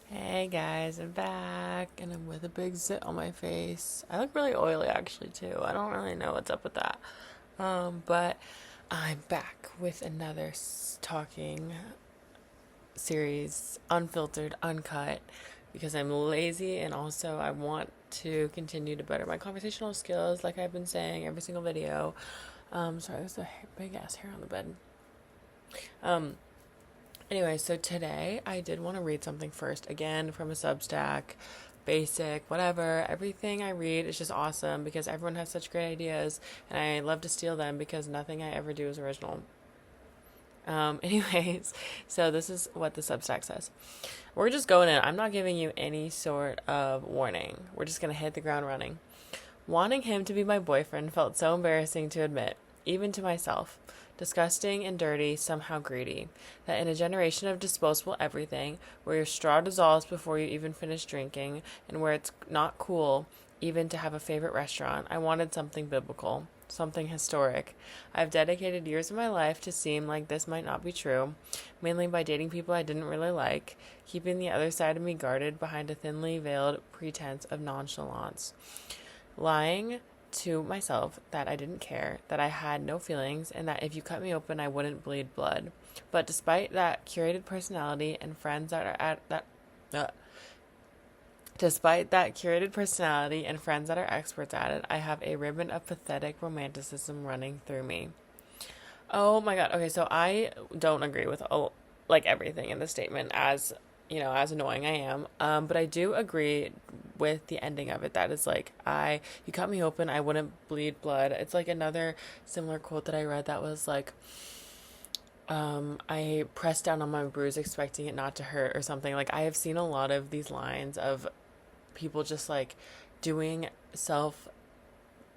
Hey guys, I'm back and I'm with a big zit on my face. I look really oily actually too. I don't really know what's up with that. But I'm back with another talking series, unfiltered, uncut, because I'm lazy and also I want to continue to better my conversational skills like I've been saying every single video. Sorry, there's a big ass hair on the bed. Um, Anyway, so today I did want to read something first, again from a Substack, basic, whatever. Everything I read is just awesome because everyone has such great ideas, and I love to steal them because nothing I ever do is original. Anyways, so this is what the Substack says. We're just going in. I'm not giving you any sort of warning. We're just going to hit the ground running. Wanting him to be my boyfriend felt so embarrassing to admit, even to myself. Disgusting and dirty, somehow greedy. That in a generation of disposable everything, where your straw dissolves before you even finish drinking, and where it's not cool even to have a favorite restaurant, I wanted something biblical, something historic. I've dedicated years of my life to seem like this might not be true, mainly by dating people I didn't really like, keeping the other side of me guarded behind a thinly veiled pretense of nonchalance. Lying to myself that I didn't care, that I had no feelings, and that if you cut me open, I wouldn't bleed blood. But despite that curated personality and friends that are at that. Despite that curated personality and friends that are experts at it, I have a ribbon of pathetic romanticism running through me. Oh my god. Okay, so I don't agree with like everything in the statement as as annoying I am. But I do agree with the ending of it. That is like you cut me open, I wouldn't bleed blood. It's like another similar quote that I read that was like, I pressed down on my bruise expecting it not to hurt or something. Like I have seen a lot of these lines of people just like doing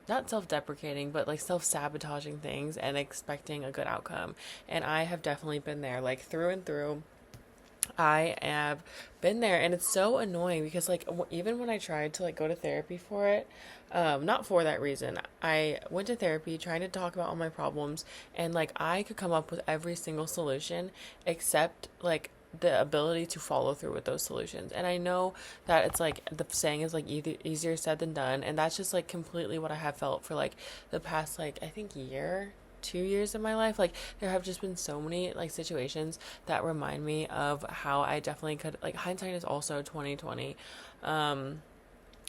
not self-deprecating but like self-sabotaging things and expecting a good outcome, and I have definitely been there, like through and through. I have been there, and it's so annoying because like even when I tried to like go to therapy for it, not for that reason. I went to therapy trying to talk about all my problems, and like I could come up with every single solution except like the ability to follow through with those solutions. And I know that it's like the saying is like easier said than done, and that's just like completely what I have felt for like the past like I think year 2 years of my life. Like there have just been so many like situations that remind me of how I definitely could, like hindsight is also 2020.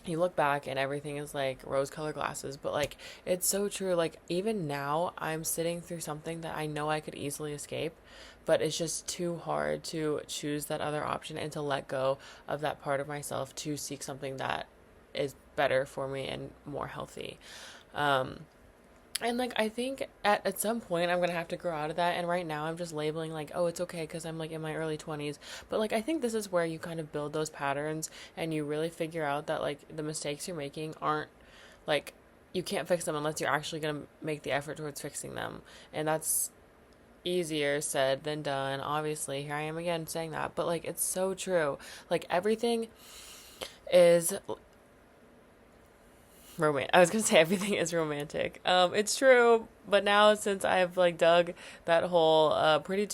You look back and everything is like rose colored glasses, but like it's so true. Like even now I'm sitting through something that I know I could easily escape, but it's just too hard to choose that other option and to let go of that part of myself to seek something that is better for me and more healthy. um and like I think at some point I'm gonna have to grow out of that. And right now I'm just labeling like, oh, it's okay because I'm like in my early 20s. But like I think this is where you kind of build those patterns and you really figure out that like the mistakes you're making aren't like you can't fix them unless you're actually gonna make the effort towards fixing them. And that's easier said than done. Obviously, here I am again saying that, but like it's so true. Like everything is I was gonna say everything is romantic. It's true, but now since I've like dug that hole pretty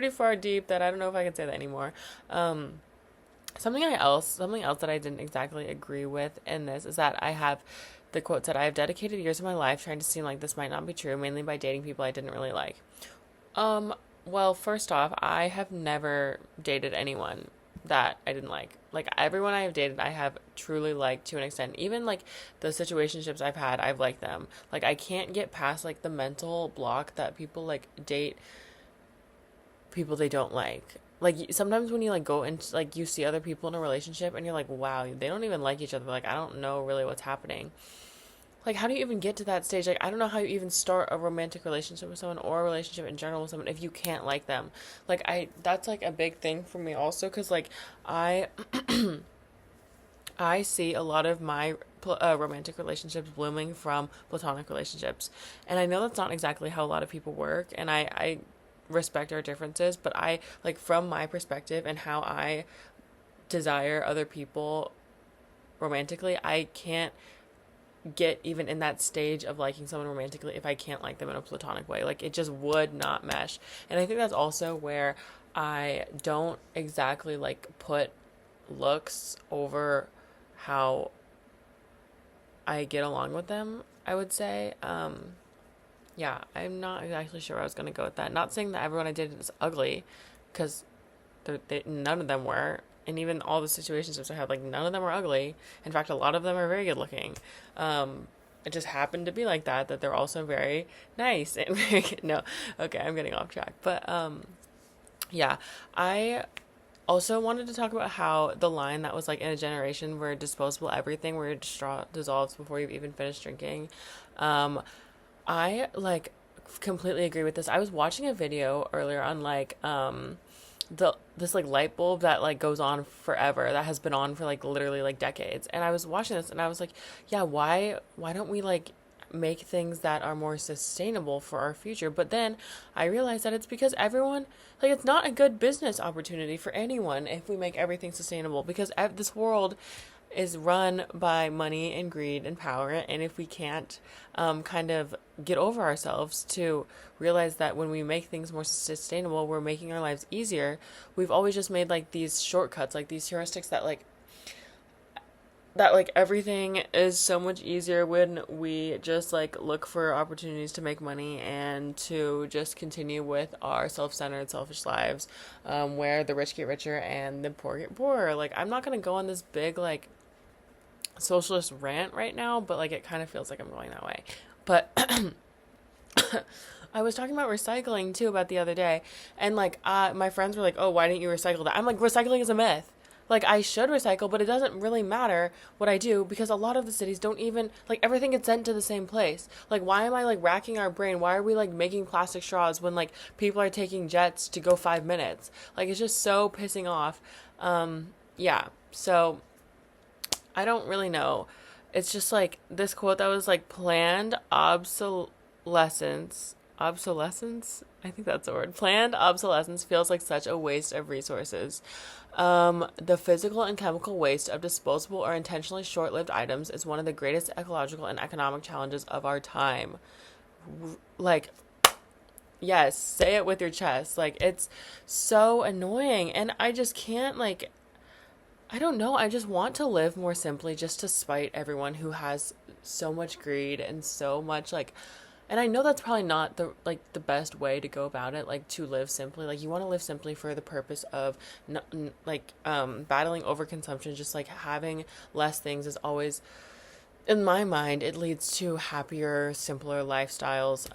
far deep, that I don't know if I can say that anymore. Um, something else that I didn't exactly agree with in this is that I have the quote said, I have dedicated years of my life trying to seem like this might not be true, mainly by dating people I didn't really like. Um, well, first off, I have never dated anyone that I didn't like. Like everyone I have dated, I have truly liked to an extent. Even like the situationships I've had, I've liked them. Like I can't get past like the mental block that people like date people they don't like. Like sometimes when you like go into like you see other people in a relationship and you're like, wow, they don't even like each other. Like I don't know really what's happening. Like how do you even get to that stage? Like I don't know how you even start a romantic relationship with someone or a relationship in general with someone if you can't like them. Like I that's like a big thing for me also, cuz like I I see a lot of my romantic relationships blooming from platonic relationships. And I know that's not exactly how a lot of people work, and I respect our differences, but I like from my perspective and how I desire other people romantically, I can't get even in that stage of liking someone romantically if I can't like them in a platonic way. Like it just would not mesh. And I think that's also where I don't exactly like put looks over how I get along with them, I would say. Yeah, I'm not exactly sure where I was going to go with that. Not saying that everyone I dated is ugly, because none of them were. And even all the situationships I had, like, none of them were ugly. In fact, a lot of them are very good looking. It just happened to be like that they're also very nice and very good. No, okay, I'm getting off track. But, yeah, I also wanted to talk about how the line that was like in a generation where disposable everything, where your straw dissolves before you've even finished drinking. Um, I like completely agree with this. I was watching a video earlier on like this like light bulb that like goes on forever, that has been on for like literally like decades. And I was watching this and I was like, yeah, why don't we like make things that are more sustainable for our future? But then I realized that it's because everyone, like, it's not a good business opportunity for anyone if we make everything sustainable, because this world is run by money and greed and power. And if we can't kind of get over ourselves to realize that when we make things more sustainable, we're making our lives easier, we've always just made like these shortcuts, like these heuristics that like everything is so much easier when we just like look for opportunities to make money and to just continue with our self-centered, selfish lives, where the rich get richer and the poor get poorer. Like, I'm not gonna go on this big like socialist rant right now, but like it kind of feels like I'm going that way. But I was talking about recycling too about the other day, and like my friends were like, "Oh, why didn't you recycle that?" I'm like, recycling is a myth. Like, I should recycle, but it doesn't really matter what I do, because a lot of the cities don't even, like, everything gets sent to the same place. Like, why am I like racking our brain? Why are we like making plastic straws when like people are taking jets to go 5 minutes? Like, it's just so pissing off. Yeah. So I don't really know. It's just like this quote that was like, planned obsolescence. Obsolescence? I think that's the word. Planned obsolescence feels like such a waste of resources. The physical and chemical waste of disposable or intentionally short lived items is one of the greatest ecological and economic challenges of our time. Like, yes, say it with your chest. Like, it's so annoying. And I just can't, like, I don't know. I just want to live more simply, just to spite everyone who has so much greed and so much like, and I know that's probably not the like the best way to go about it, like to live simply. Like, you want to live simply for the purpose of battling overconsumption. Just like having less things is always, in my mind, it leads to happier, simpler lifestyles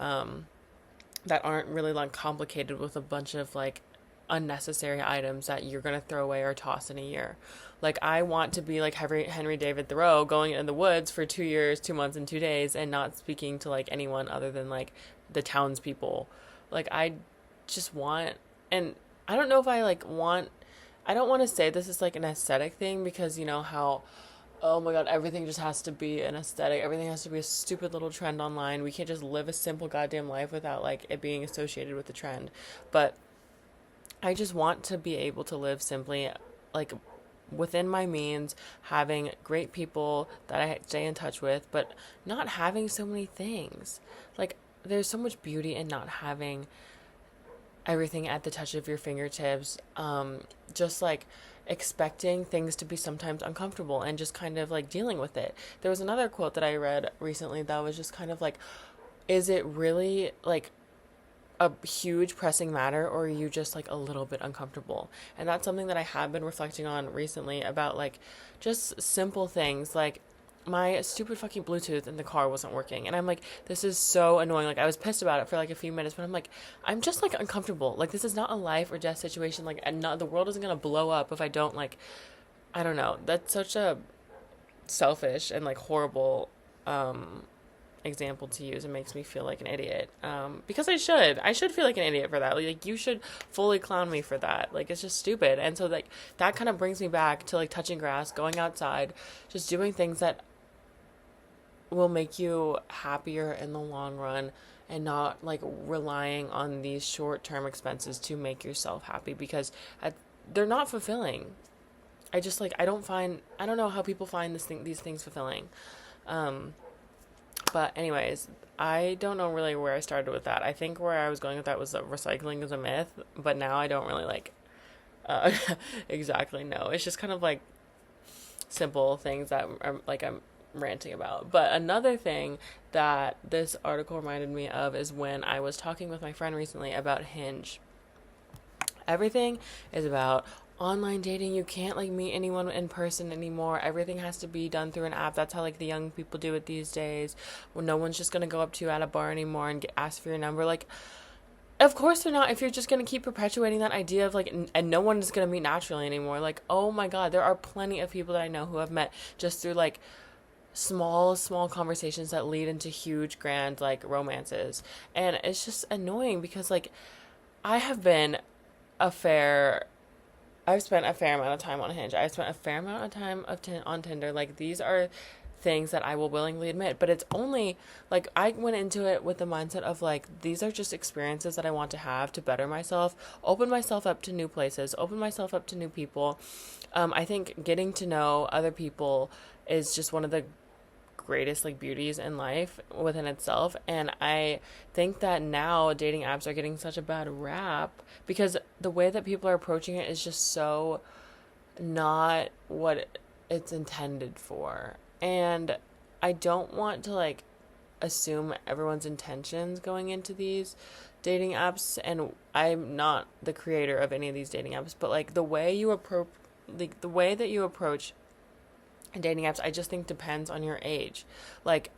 that aren't really like complicated with a bunch of like unnecessary items that you're going to throw away or toss in a year. Like, I want to be like Henry David Thoreau, going in the woods for 2 years, 2 months, and 2 days, and not speaking to like anyone other than like the townspeople. Like, I just want, and I don't know if I like want, I don't want to say this is like an aesthetic thing, because you know how, oh my god, everything just has to be an aesthetic. Everything has to be a stupid little trend online. We can't just live a simple goddamn life without like it being associated with the trend. But I just want to be able to live simply, like within my means, having great people that I stay in touch with, but not having so many things. Like, there's so much beauty in not having everything at the touch of your fingertips. Just like expecting things to be sometimes uncomfortable and just kind of like dealing with it. There was another quote that I read recently that was just kind of like, is it really like a huge pressing matter, or are you just like a little bit uncomfortable? And that's something that I have been reflecting on recently, about like just simple things. Like, my stupid fucking Bluetooth in the car wasn't working, and I'm like, this is so annoying. Like, I was pissed about it for like a few minutes, but I'm like, I'm just like uncomfortable. Like, this is not a life or death situation. Like, and not, the world isn't gonna blow up if I don't like, I don't know. That's such a selfish and like horrible example to use. It makes me feel like an idiot, because I should feel like an idiot for that. Like, you should fully clown me for that. Like, it's just stupid. And so like that kind of brings me back to like touching grass, going outside, just doing things that will make you happier in the long run, and not like relying on these short-term expenses to make yourself happy, because they're not fulfilling. I just like, I don't know how people find these things fulfilling. But anyways, I don't know really where I started with that. I think where I was going with that was that recycling is a myth, but now I don't really like, Uh, exactly. No, it's just kind of like simple things that I'm ranting about. But another thing that this article reminded me of is when I was talking with my friend recently about Hinge. Everything is about online dating. You can't like meet anyone in person anymore. Everything has to be done through an app. That's how like the young people do it these days. When no one's just gonna go up to you at a bar anymore and ask for your number. Like, of course they're not. If you're just gonna keep perpetuating that idea of like, and no one is gonna meet naturally anymore. Like, oh my god, there are plenty of people that I know who have met just through like small conversations that lead into huge grand like romances. And it's just annoying because like I have been a fair I've spent a fair amount of time on Hinge. I've spent a fair amount of time on Tinder. Like, these are things that I will willingly admit, but it's only like I went into it with the mindset of like, these are just experiences that I want to have to better myself, open myself up to new places, open myself up to new people. I think getting to know other people is just one of the greatest like beauties in life within itself. And I think that now dating apps are getting such a bad rap because the way that people are approaching it is just so not what it's intended for. And I don't want to like assume everyone's intentions going into these dating apps, and I'm not the creator of any of these dating apps, but like the way that you approach dating apps, I just think depends on your age. Like,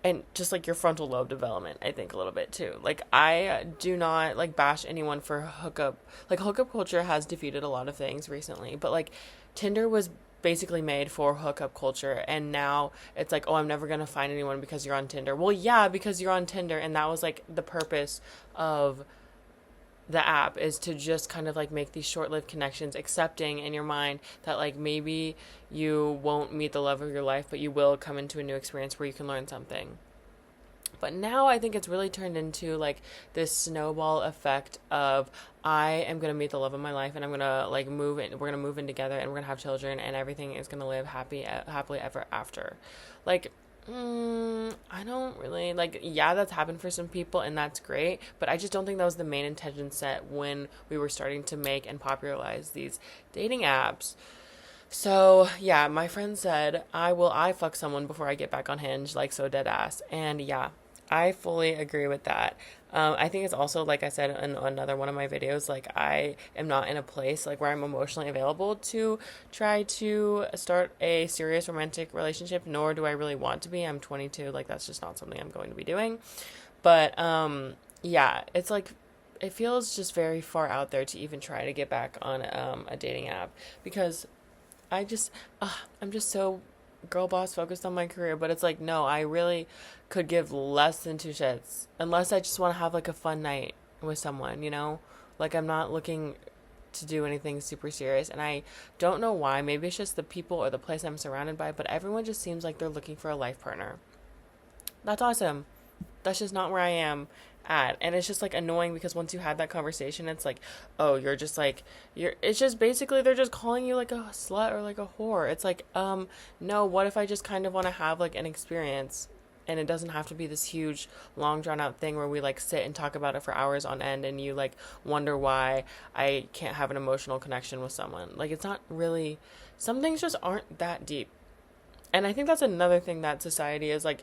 and just like your frontal lobe development, I think a little bit too. Like, I do not like bash anyone for hookup. Like, hookup culture has defeated a lot of things recently, but like Tinder was basically made for hookup culture, and now it's like, oh, I'm never gonna find anyone because you're on Tinder. Well, yeah, because you're on Tinder, and that was like the purpose of the app, is to just kind of like make these short-lived connections, accepting in your mind that like maybe you won't meet the love of your life, but you will come into a new experience where you can learn something. But now I think it's really turned into like this snowball effect of, I am going to meet the love of my life, and I'm going to like move in, we're going to move in together, and we're going to have children, and everything is going to live happily ever after. Like, I don't really like, yeah, that's happened for some people and that's great, but I just don't think that was the main intention set when we were starting to make and popularize these dating apps. So, yeah, my friend said, I fuck someone before I get back on Hinge, like, so dead ass. And yeah, I fully agree with that. I think it's also, like I said in another one of my videos, like, I am not in a place, like, where I'm emotionally available to try to start a serious romantic relationship, nor do I really want to be. I'm 22, like, that's just not something I'm going to be doing. But, yeah, it's like, it feels just very far out there to even try to get back on a dating app, because I'm just so girl boss focused on my career, but it's like, no, I really could give less than two shits unless I just want to have like a fun night with someone, you know? Like, I'm not looking to do anything super serious, and I don't know why. Maybe it's just the people or the place I'm surrounded by, but everyone just seems like they're looking for a life partner. That's awesome. That's just not where I am at. And it's just like annoying because once you had that conversation, it's like, oh, you're just like, it's just basically they're just calling you like a slut or like a whore. It's like, no, what if I just kind of want to have like an experience, and it doesn't have to be this huge, long drawn out thing where we like sit and talk about it for hours on end, and you like wonder why I can't have an emotional connection with someone. Like, it's not really, some things just aren't that deep. And I think that's another thing that society is like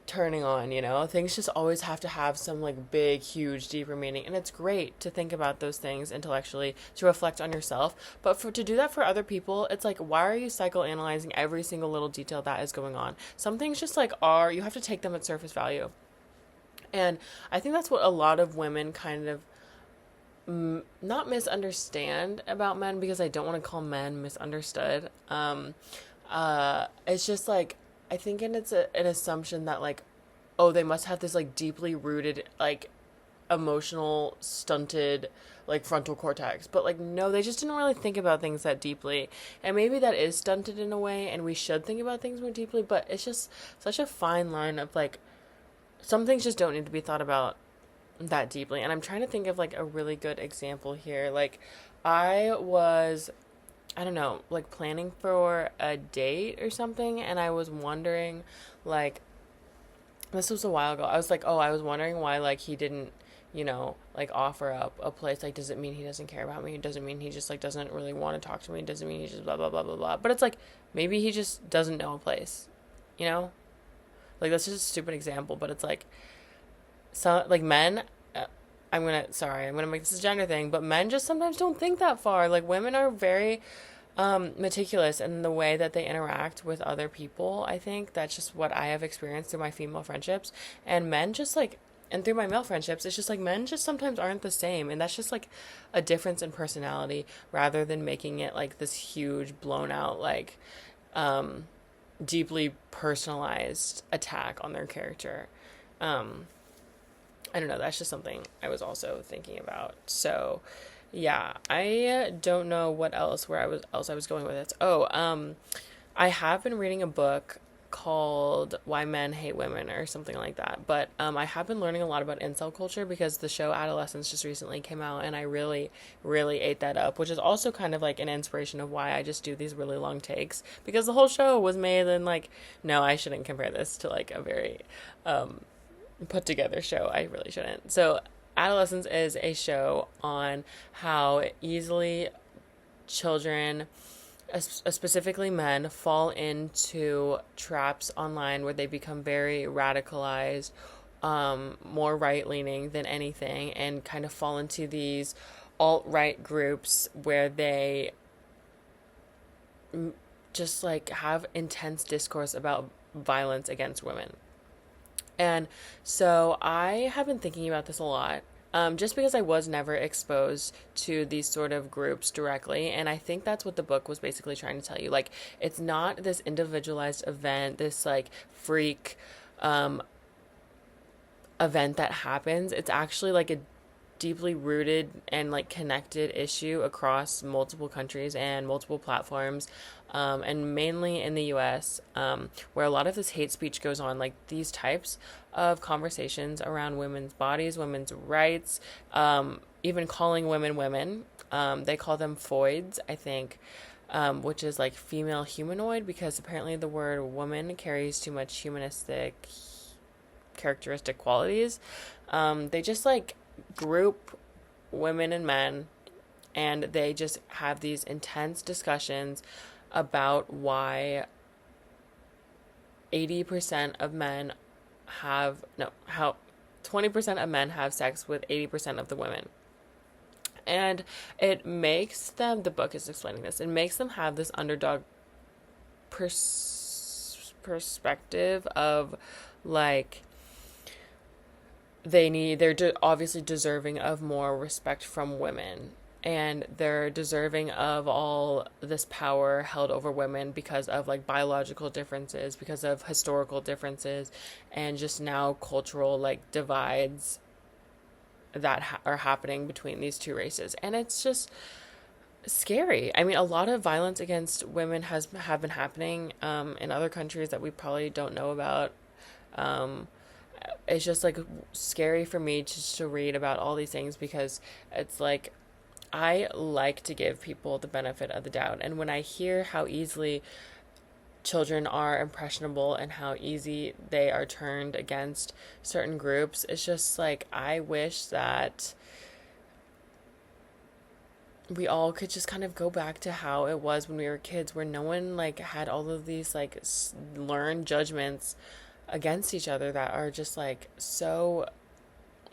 turning on, you know? Things just always have to have some like big, huge, deeper meaning. And it's great to think about those things intellectually, to reflect on yourself. But to do that for other people, it's like, why are you psychoanalyzing every single little detail that is going on? Some things just like you have to take them at surface value. And I think that's what a lot of women kind of not misunderstand about men, because I don't want to call men misunderstood. It's just like, I think it's an assumption that like, oh, they must have this like deeply rooted like emotional stunted like frontal cortex, but like, no, they just didn't really think about things that deeply. And maybe that is stunted in a way, and we should think about things more deeply, but it's just such a fine line of like, some things just don't need to be thought about that deeply. And I'm trying to think of like a really good example here. Like, I don't know, like planning for a date or something, and I was wondering, like, this was a while ago. I was like, oh, I was wondering why like he didn't like offer up a place. Like, does it mean he doesn't care about me? It doesn't mean he just like doesn't really want to talk to me. It doesn't mean he just blah blah blah blah blah. But it's like maybe he just doesn't know a place, you know? Like that's just a stupid example, but it's like some like men. I'm gonna make this a gender thing, but men just sometimes don't think that far. Like women are very meticulous in the way that they interact with other people. I think that's just what I have experienced through my female friendships, and men just like and through my male friendships, it's just like men just sometimes aren't the same, and that's just like a difference in personality rather than making it like this huge blown out like um deeply personalized attack on their character. um I don't know, that's just something I was also thinking about. So yeah, I don't know what else where I was going with it. I have been reading a book called Why Men Hate Women or something like that. But I have been learning a lot about incel culture because the show Adolescence just recently came out, and I really, really ate that up, which is also kind of like an inspiration of why I just do these really long takes, because the whole show was made in like, no, I shouldn't compare this to like a very put together show. I really shouldn't. So Adolescence is a show on how easily children, specifically men, fall into traps online where they become very radicalized, more right leaning than anything, and kind of fall into these alt right groups where they just like have intense discourse about violence against women. And so I have been thinking about this a lot. Just because I was never exposed to these sort of groups directly. And I think that's what the book was basically trying to tell you. Like, it's not this individualized event, this like freak um, event that happens. It's actually like a deeply rooted and like connected issue across multiple countries and multiple platforms, and mainly in the US, where a lot of this hate speech goes on. Like these types of conversations around women's bodies, women's rights, even calling women women. They call them foids, I think, which is like female humanoid, because apparently the word woman carries too much humanistic characteristic qualities. They just like group women and men, and they just have these intense discussions about why 80% of men have no how 20% of men have sex with 80% of the women. And it makes them, the book is explaining this, it makes them have this underdog perspective of like they're obviously deserving of more respect from women, and they're deserving of all this power held over women because of like biological differences, because of historical differences, and just now cultural like divides that are happening between these two races. And it's just scary. I mean, a lot of violence against women have been happening in other countries that we probably don't know about. um, it's just like scary for me just to read about all these things, because it's like I like to give people the benefit of the doubt. And when I hear how easily children are impressionable and how easy they are turned against certain groups, it's just like I wish that we all could just kind of go back to how it was when we were kids, where no one like had all of these like learned judgments against each other that are just like so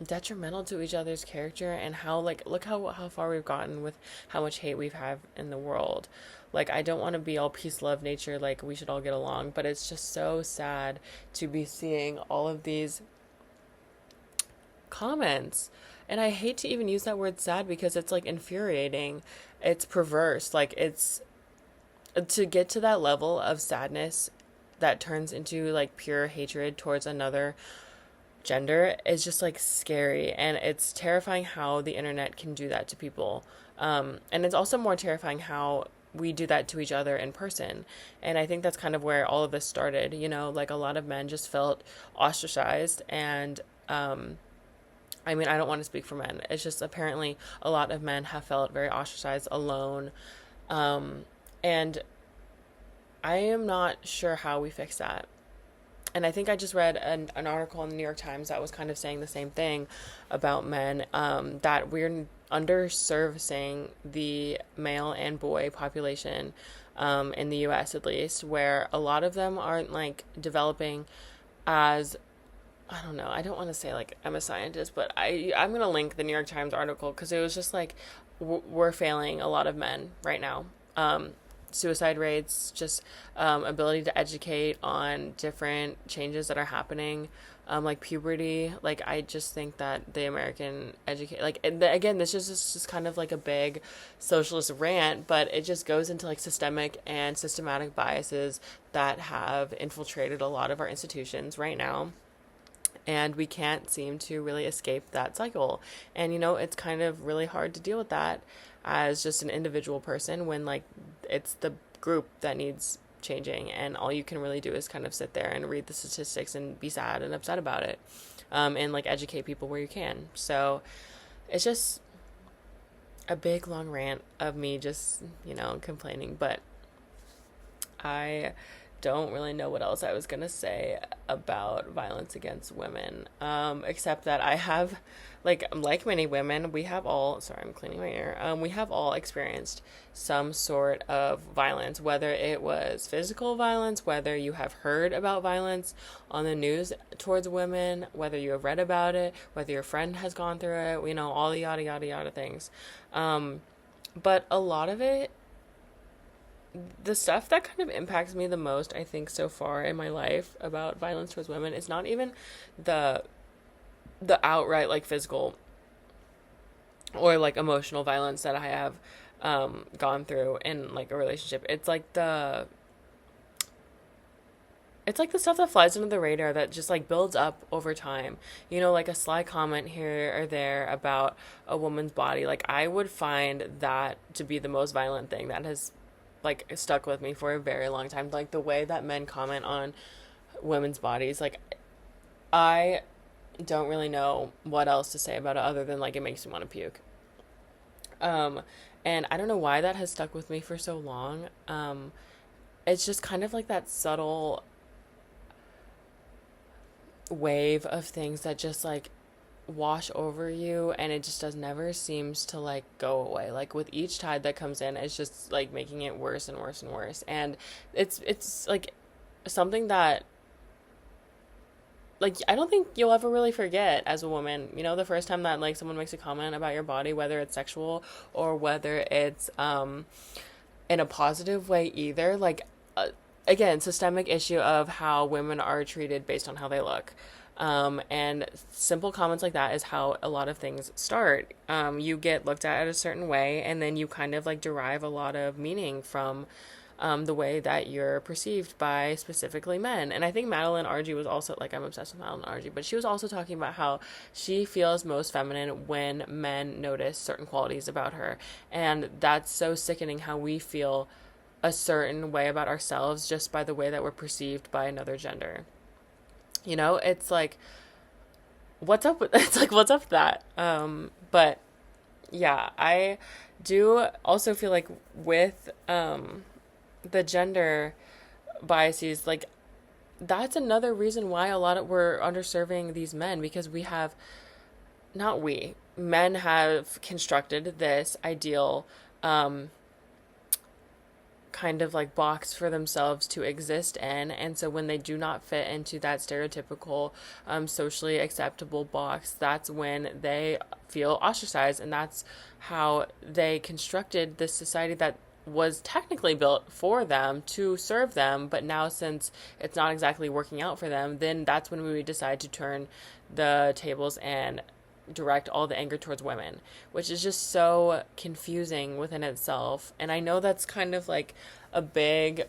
detrimental to each other's character, and how like look how far we've gotten with how much hate we've had in the world. Like I don't want to be all peace, love, nature, like we should all get along, but it's just so sad to be seeing all of these comments. And I hate to even use that word sad, because it's like infuriating. It's perverse. Like it's to get to that level of sadness that turns into like pure hatred towards another gender is just like scary, and it's terrifying how the internet can do that to people. And it's also more terrifying how we do that to each other in person. And I think that's kind of where all of this started, like a lot of men just felt ostracized. And I mean, I don't want to speak for men, it's just apparently a lot of men have felt very ostracized, alone. And I am not sure how we fix that. And I think I just read an article in the New York Times that was kind of saying the same thing about men, that we're underservicing the male and boy population, in the US at least, where a lot of them aren't like developing as, I don't know, I don't want to say like I'm a scientist, but I'm going to link the New York Times article because it was just like we're failing a lot of men right now. Suicide rates, just ability to educate on different changes that are happening, like puberty. Like, I just think that the American educate, like, again, this is just kind of like a big socialist rant, but it just goes into like systemic and systematic biases that have infiltrated a lot of our institutions right now, and we can't seem to really escape that cycle. And it's kind of really hard to deal with that as just an individual person when like it's the group that needs changing, and all you can really do is kind of sit there and read the statistics and be sad and upset about it, and like educate people where you can. So it's just a big long rant of me just complaining, but I don't really know what else I was going to say about violence against women, except that I have, like many women, we have all, sorry, I'm cleaning my ear, we have all experienced some sort of violence, whether it was physical violence, whether you have heard about violence on the news towards women, whether you have read about it, whether your friend has gone through it, all the yada yada yada things. But a lot of it, the stuff that kind of impacts me the most, I think, so far in my life about violence towards women is not even the outright like physical or like emotional violence that I have gone through in like a relationship. It's like the stuff that flies under the radar that just like builds up over time. Like a sly comment here or there about a woman's body. Like, I would find that to be the most violent thing that has like stuck with me for a very long time. Like, the way that men comment on women's bodies, like, I don't really know what else to say about it other than like it makes me want to puke. And I don't know why that has stuck with me for so long. It's just kind of like that subtle wave of things that just like wash over you, and it just never seems to like go away. Like, with each tide that comes in, it's just like making it worse and worse and worse. And it's like something that, like, I don't think you'll ever really forget as a woman. The first time that like someone makes a comment about your body, whether it's sexual or whether it's in a positive way either. Like, again, systemic issue of how women are treated based on how they look. And simple comments like that is how a lot of things start. You get looked at a certain way, and then you kind of like derive a lot of meaning from the way that you're perceived by specifically men. And I think Madeline Argy was also, like, I'm obsessed with Madeline Argy, but she was also talking about how she feels most feminine when men notice certain qualities about her. And that's so sickening how we feel a certain way about ourselves just by the way that we're perceived by another gender. It's like, what's up with it's like, what's up with that? But yeah, I do also feel like with the gender biases, like, that's another reason why we're underserving these men, because men have constructed this ideal kind of like box for themselves to exist in. And so when they do not fit into that stereotypical socially acceptable box, that's when they feel ostracized. And that's how they constructed this society that was technically built for them to serve them, but now since it's not exactly working out for them, then that's when we decide to turn the tables and direct all the anger towards women, which is just so confusing within itself. And I know that's kind of like a big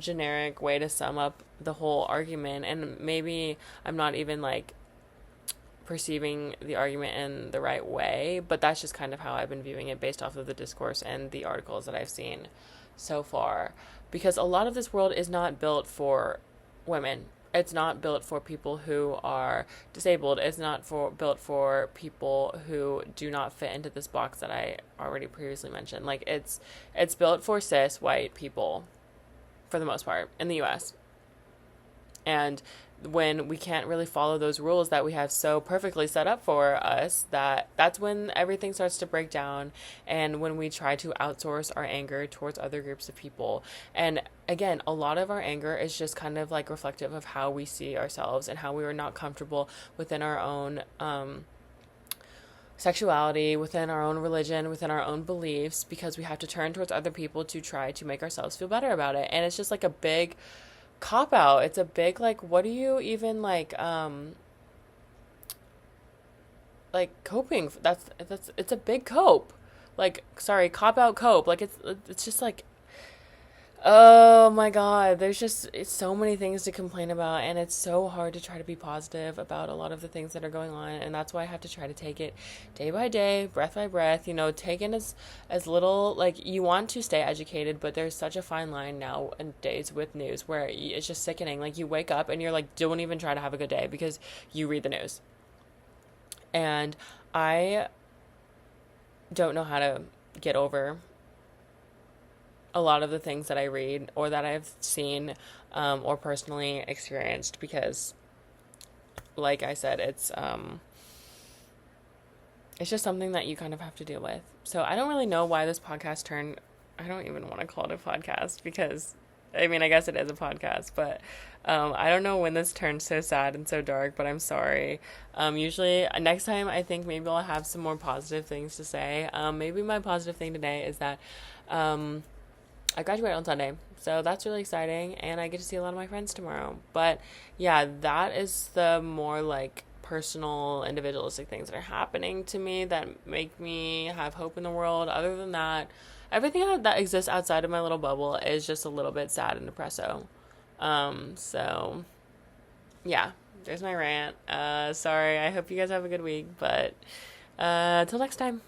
generic way to sum up the whole argument, and maybe I'm not even like perceiving the argument in the right way, but that's just kind of how I've been viewing it based off of the discourse and the articles that I've seen so far. Because a lot of this world is not built for women. It's not built for people who are disabled. It's not built for people who do not fit into this box that I already previously mentioned. Like, it's built for cis white people for the most part in the US. And when we can't really follow those rules that we have so perfectly set up for us, that's when everything starts to break down, and when we try to outsource our anger towards other groups of people. And again, a lot of our anger is just kind of like reflective of how we see ourselves and how we are not comfortable within our own sexuality, within our own religion, within our own beliefs, because we have to turn towards other people to try to make ourselves feel better about it. And it's just like a big cop out. It's a big, like, what do you even like coping, that's it's a big cope. Like, sorry, cop out cope. Like, it's just like, oh my God, there's just it's so many things to complain about, and it's so hard to try to be positive about a lot of the things that are going on, and that's why I have to try to take it day by day, breath by breath, take in as little, like, you want to stay educated, but there's such a fine line now in days with news where it's just sickening. Like, you wake up and you're like, don't even try to have a good day because you read the news. And I don't know how to get over a lot of the things that I read or that I've seen, or personally experienced, because, like I said, it's just something that you kind of have to deal with. So I don't really know why this podcast turned. I don't even want to call it a podcast because, I mean, I guess it is a podcast, but I don't know when this turned so sad and so dark, but I'm sorry. Usually, next time, I think maybe I'll have some more positive things to say. Maybe my positive thing today is that I graduate on Sunday, so that's really exciting, and I get to see a lot of my friends tomorrow. But yeah, that is the more like personal, individualistic things that are happening to me that make me have hope in the world. Other than that, everything that exists outside of my little bubble is just a little bit sad and depresso. So yeah, there's my rant. Sorry, I hope you guys have a good week, but till next time.